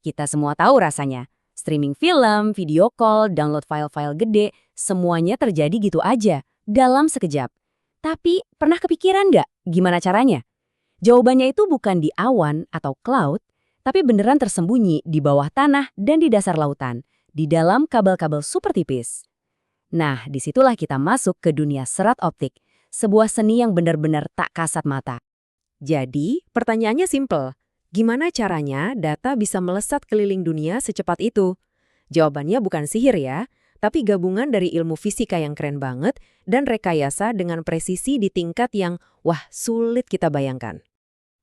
Kita semua tahu rasanya. Streaming film, video call, download file-file gede, semuanya terjadi gitu aja, dalam sekejap. Tapi, pernah kepikiran nggak gimana caranya? Jawabannya itu bukan di awan atau cloud, tapi beneran tersembunyi di bawah tanah dan di dasar lautan, di dalam kabel-kabel super tipis. Nah, disitulah kita masuk ke dunia serat optik, sebuah seni yang benar-benar tak kasat mata. Jadi, pertanyaannya simpel. Gimana caranya data bisa melesat keliling dunia secepat itu? Jawabannya bukan sihir ya, tapi gabungan dari ilmu fisika yang keren banget dan rekayasa dengan presisi di tingkat yang, wah, sulit kita bayangkan.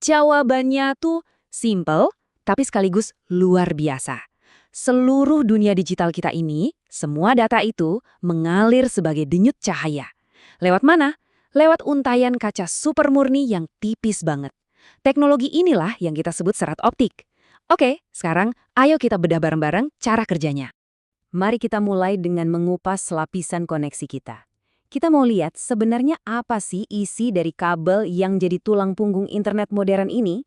Jawabannya tuh simple, tapi sekaligus luar biasa. Seluruh dunia digital kita ini, semua data itu mengalir sebagai denyut cahaya. Lewat mana? Lewat untayan kaca super murni yang tipis banget. Teknologi inilah yang kita sebut serat optik. Oke, sekarang ayo kita bedah bareng-bareng cara kerjanya. Mari kita mulai dengan mengupas lapisan koneksi kita. Kita mau lihat sebenarnya apa sih isi dari kabel yang jadi tulang punggung internet modern ini?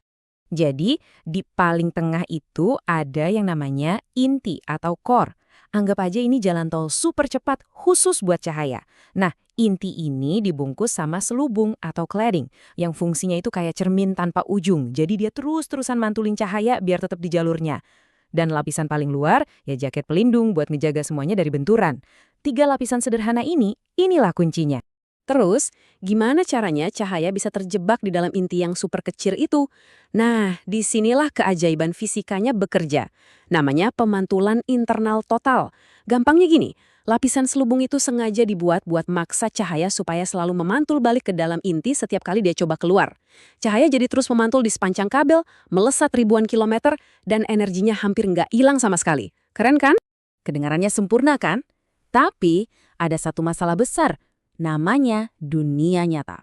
Jadi, di paling tengah itu ada yang namanya inti atau core. Anggap aja ini jalan tol super cepat khusus buat cahaya. Nah, inti ini dibungkus sama selubung atau cladding yang fungsinya itu kayak cermin tanpa ujung. Jadi dia terus-terusan mantulin cahaya biar tetap di jalurnya. Dan lapisan paling luar, ya jaket pelindung buat ngejaga semuanya dari benturan. 3 lapisan sederhana ini, inilah kuncinya. Terus, gimana caranya cahaya bisa terjebak di dalam inti yang super kecil itu? Nah, disinilah keajaiban fisikanya bekerja. Namanya pemantulan internal total. Gampangnya gini, lapisan selubung itu sengaja dibuat buat maksa cahaya supaya selalu memantul balik ke dalam inti setiap kali dia coba keluar. Cahaya jadi terus memantul di sepanjang kabel, melesat ribuan kilometer, dan energinya hampir nggak hilang sama sekali. Keren kan? Kedengarannya sempurna kan? Tapi, ada satu masalah besar. Namanya dunia nyata.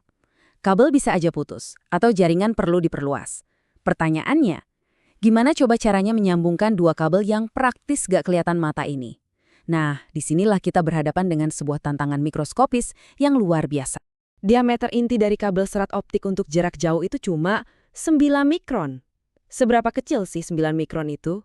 Kabel bisa aja putus, atau jaringan perlu diperluas. Pertanyaannya, gimana coba caranya menyambungkan dua kabel yang praktis gak kelihatan mata ini? Nah, disinilah kita berhadapan dengan sebuah tantangan mikroskopis yang luar biasa. Diameter inti dari kabel serat optik untuk jarak jauh itu cuma 9 mikron. Seberapa kecil sih 9 mikron itu?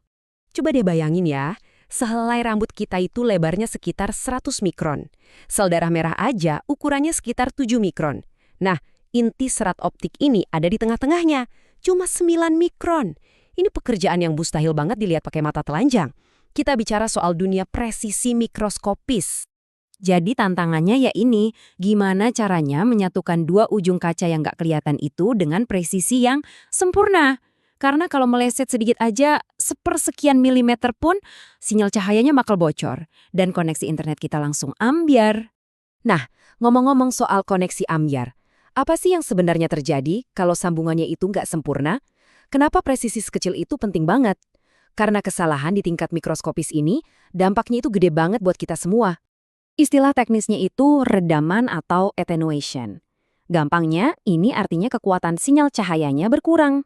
Coba deh bayangin ya. Sehelai rambut kita itu lebarnya sekitar 100 mikron. Sel darah merah aja ukurannya sekitar 7 mikron. Nah, inti serat optik ini ada di tengah-tengahnya. Cuma 9 mikron. Ini pekerjaan yang mustahil banget dilihat pakai mata telanjang. Kita bicara soal dunia presisi mikroskopis. Jadi tantangannya ya ini, gimana caranya menyatukan dua ujung kaca yang nggak kelihatan itu dengan presisi yang sempurna. Karena kalau meleset sedikit aja, sepersekian milimeter pun, sinyal cahayanya bakal bocor. Dan koneksi internet kita langsung ambyar. Nah, ngomong-ngomong soal koneksi ambyar, apa sih yang sebenarnya terjadi kalau sambungannya itu nggak sempurna? Kenapa presisi sekecil itu penting banget? Karena kesalahan di tingkat mikroskopis ini, dampaknya itu gede banget buat kita semua. Istilah teknisnya itu redaman atau attenuation. Gampangnya, ini artinya kekuatan sinyal cahayanya berkurang.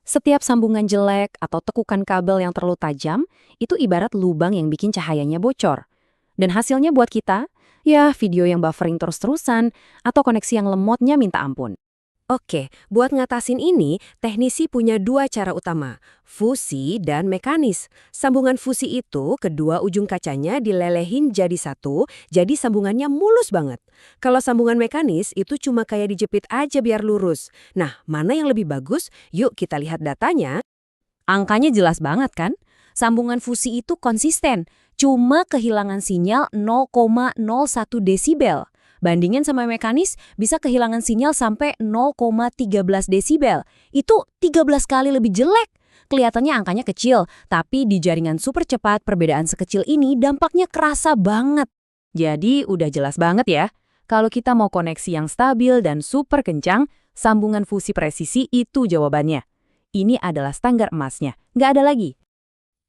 Setiap sambungan jelek atau tekukan kabel yang terlalu tajam, itu ibarat lubang yang bikin cahayanya bocor. Dan hasilnya buat kita, ya video yang buffering terus-terusan atau koneksi yang lemotnya minta ampun. Oke, buat ngatasin ini, teknisi punya dua cara utama, fusi dan mekanis. Sambungan fusi itu, kedua ujung kacanya dilelehin jadi satu, jadi sambungannya mulus banget. Kalau sambungan mekanis, itu cuma kayak dijepit aja biar lurus. Nah, mana yang lebih bagus? Yuk kita lihat datanya. Angkanya jelas banget kan? Sambungan fusi itu konsisten, cuma kehilangan sinyal 0,01 desibel. Bandingin sama mekanis, bisa kehilangan sinyal sampai 0,13 desibel. Itu 13 kali lebih jelek. Kelihatannya angkanya kecil, tapi di jaringan super cepat perbedaan sekecil ini dampaknya kerasa banget. Jadi udah jelas banget ya, kalau kita mau koneksi yang stabil dan super kencang, sambungan fusi presisi itu jawabannya. Ini adalah standar emasnya, nggak ada lagi.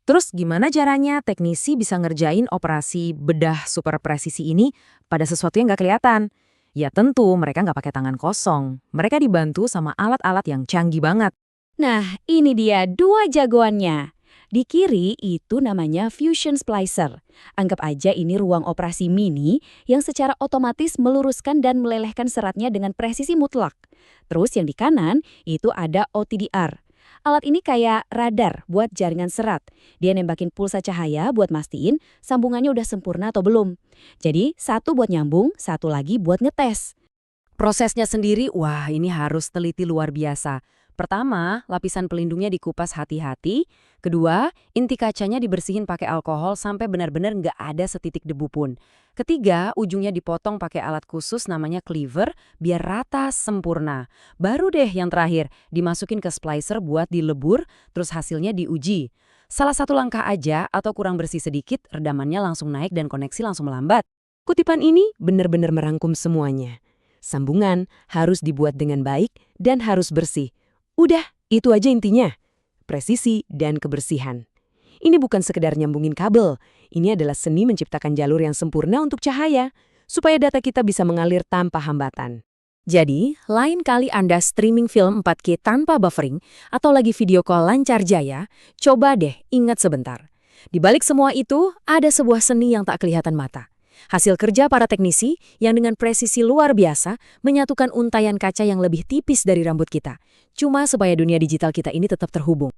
Terus gimana caranya teknisi bisa ngerjain operasi bedah super presisi ini pada sesuatu yang nggak kelihatan? Ya tentu mereka nggak pakai tangan kosong. Mereka dibantu sama alat-alat yang canggih banget. Nah, ini dia dua jagoannya. Di kiri itu namanya Fusion Splicer. Anggap aja ini ruang operasi mini yang secara otomatis meluruskan dan melelehkan seratnya dengan presisi mutlak. Terus yang di kanan itu ada OTDR. Alat ini kayak radar buat jaringan serat. Dia nembakin pulsa cahaya buat mastiin sambungannya udah sempurna atau belum. Jadi, satu buat nyambung, satu lagi buat ngetes. Prosesnya sendiri, wah ini harus teliti luar biasa. Pertama, lapisan pelindungnya dikupas hati-hati. Kedua, inti kacanya dibersihin pakai alkohol sampai benar-benar nggak ada setitik debu pun. Ketiga, ujungnya dipotong pakai alat khusus namanya cleaver biar rata sempurna. Baru deh yang terakhir, dimasukin ke splicer buat dilebur, terus hasilnya diuji. Salah satu langkah aja atau kurang bersih sedikit, redamannya langsung naik dan koneksi langsung melambat. Kutipan ini benar-benar merangkum semuanya. Sambungan harus dibuat dengan baik dan harus bersih. Udah, itu aja intinya. Presisi dan kebersihan. Ini bukan sekedar nyambungin kabel. Ini adalah seni menciptakan jalur yang sempurna untuk cahaya, supaya data kita bisa mengalir tanpa hambatan. Jadi, lain kali Anda streaming film 4K tanpa buffering atau lagi video call lancar jaya, coba deh ingat sebentar. Di balik semua itu, ada sebuah seni yang tak kelihatan mata. Hasil kerja para teknisi yang dengan presisi luar biasa menyatukan untayan kaca yang lebih tipis dari rambut kita. Cuma supaya dunia digital kita ini tetap terhubung.